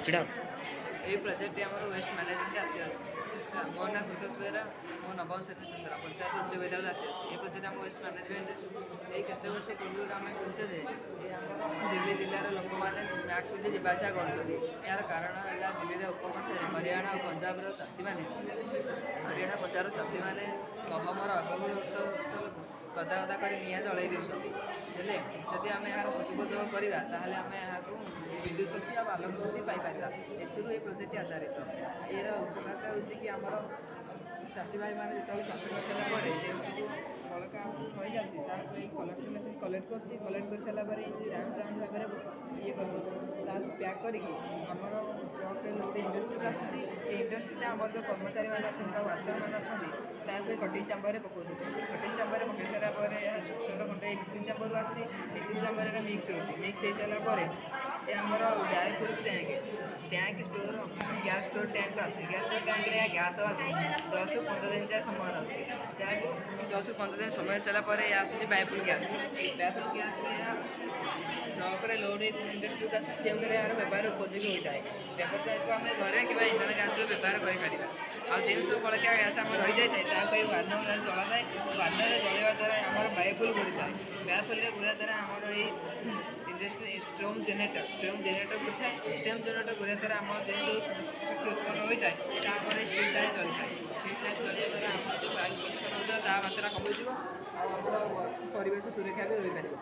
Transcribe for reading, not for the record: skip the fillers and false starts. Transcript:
এই ପ୍ରୋଜେକ୍ଟଟି ଆମର waste management ଆସିଅଛି। ମୋ ନାଁ ସନ୍ତୋଷ ବେହେରା, ମୁଁ ନବମ ଶ୍ରେଣୀ ଛାତ୍ର, ପଞ୍ଚାୟତ ଉଚ୍ଚ ବିଦ୍ୟାଳୟ ଆସିଅଛି। এই ପ୍ରୋଜେକ୍ଟ ଆମ ୱେଷ୍ଟ ମ୍ୟାନେଜମେଣ୍ଟ ଏଇ କେତେ ବର୍ଷ ପୂର୍ବରୁ ଆମେ ଶୁଣିଛେ ଯେ ଆମର ଦିଲ୍ଲୀ ଜିଲ୍ଲାର ଲୋକମାନେ ମ୍ୟାକ୍ସ ପିନ୍ଧି ଯିବା ଆସିବା କରୁଛନ୍ତି। ଏହାର କାରଣ ହେଲା ଦିଲ୍ଲୀର ଉପକଣ୍ଠରେ ହରିୟାଣା ଓ ପଞ୍ଜାବର ଚାଷୀମାନେ ଗହମର ଅବ୍ୟବହୃତ ଫସଲକୁ ଗଦା ଗଦା କରି ନିଆଁ ଜଳାଇ ଦେଉଛନ୍ତି। ହେଲେ ଯଦି ଆମେ ଏହାର ସଦୁପଯୋଗ କରିବା ତାହେଲେ ଆମେ ଏହାକୁ ବିଦ୍ୟୁତ୍ ଶକ୍ତି ଆଉ ଆଲୋକ ଶକ୍ତି ପାଇପାରିବା। ଏଥିରୁ ଏହି ପ୍ରୋଜେକ୍ଟଟି ଆଧାରିତ। ଏହାର ଉପକାରିତା ହେଉଛି କି ଆମର ଚାଷୀ ଭାଇମାନେ ଯେତେବେଳେ ଚାଷ କରିସାରିଲା ପରେ ଯେଉଁ ସବୁ ବଳକା ରହିଯାଉଛି ତାହାକୁ ଏଇ କଲେକ୍ଟର ମେସିନ୍ କଲେକ୍ଟ କରୁଛି। କଲେକ୍ଟ କରିସାରିଲା ପରେ ଏଇ ରାଉଣ୍ଡ ଭାବରେ ଇଏ କରିଦେଉଛି। ତାହାକୁ ପ୍ୟାକ୍ କରିକି ଆମର ଟ୍ରକ୍ରେ ସେ ଇଣ୍ଡଷ୍ଟ୍ରିକୁ ଆସୁଛି। ଏ ଇଣ୍ଡଷ୍ଟ୍ରିରେ ଆମର ଯେଉଁ କର୍ମଚାରୀମାନେ ଅଛନ୍ତି ବା ୱାର୍କରମାନେ ଅଛନ୍ତି ତାହାକୁ ଏ କଟିଂ ଚାମ୍ବରରେ ପକାଉଛନ୍ତି। କଟିଂ ଚାମ୍ବରରେ ପକାଇ ସାରିଲା ପରେ ଏହା ଛୋଟ ଛୋଟ ଖଣ୍ଡ ଏଇ ମେସିନ୍ ଚାମ୍ବରରୁ ଆସୁଛି। ମେସିନ୍ ଚାମ୍ବରରେ ମିକ୍ସ ହେଉଛି। ମିକ୍ସ ହେଇସାରିଲା ପରେ ଏ ଆମର biofuel tank store gas store ଟ୍ୟାଙ୍କକୁ ଆସୁଛି। ଗ୍ୟାସ୍ ଷ୍ଟୋର ଟ୍ୟାଙ୍କରେ ଏହା ଗ୍ୟାସ୍ ହେବାକୁ 10ରୁ 15 ଦିନ ଯାଏ ସମୟ ନେଉଛି। ଯାହାକୁ 10ରୁ 15 ଦିନ ସମୟ ସାରିଲା ପରେ ଏହା ଆସୁଛି ବାୟୋଫୁଏଲ୍ ଗ୍ୟାସ୍। ବାୟୋଫୁଏଲ୍ ଗ୍ୟାସ୍ରେ ଏହା ଟ୍ରକ୍ରେ ଲୋଡ଼୍ ହେଇ ଇଣ୍ଡଷ୍ଟ୍ରିକୁ ଆସୁଛି, ଯେଉଁଠାରେ ଏହାର ବ୍ୟବହାର ଉପଯୋଗୀ ହୋଇଥାଏ। ବ୍ୟବହାରକୁ ଆମେ ଘରେ କିମ୍ବା ଇନ୍ଧନ ଗ୍ୟାସ୍ ବ୍ୟବହାର କରିପାରିବା। ଆଉ ଯେଉଁ ସବୁ ବଳକା ଗ୍ୟାସ୍ ଆମର ରହିଯାଇଥାଏ ତାହାକୁ ଏଇ ୱାର୍ଣ୍ଣରରେ ଜଳାଯାଏ। ୱାର୍ଣ୍ଣରରେ ଜଳାଇବା ଦ୍ୱାରା ଆମର ବାୟୋଫୁଏଲ୍ ଘୁରିଥାଏ। ବାୟୋଫୁଏଲ୍ରେ ଘୁରିବା ଦ୍ୱାରା ଆମର ଏଇ industry storm generator ଘୁରିଥାଏ। Storm generator ଘୁରିବା ଦ୍ୱାରା ଆମର ଯେଉଁ ସବୁ ଶକ୍ତି ଉତ୍ପନ୍ନ ହୋଇଥାଏ ତାହା ଆମର ଏଇ ଷ୍ଟିଲ୍ ପ୍ଲାଣ୍ଟ ଜଳିଥାଏ। ଷ୍ଟିଲ୍ ପ୍ଲାଣ୍ଟ ଜଳିବା ଦ୍ୱାରା ଆମର ଯେଉଁ ବାୟୁ ପ୍ରଦୂଷଣ ହୋଇଥାଏ ତାହା ମାତ୍ରା କମିଯିବ ଆଉ ଆମର ପରିବେଶ ସୁରକ୍ଷା ବି ରହିପାରିବ।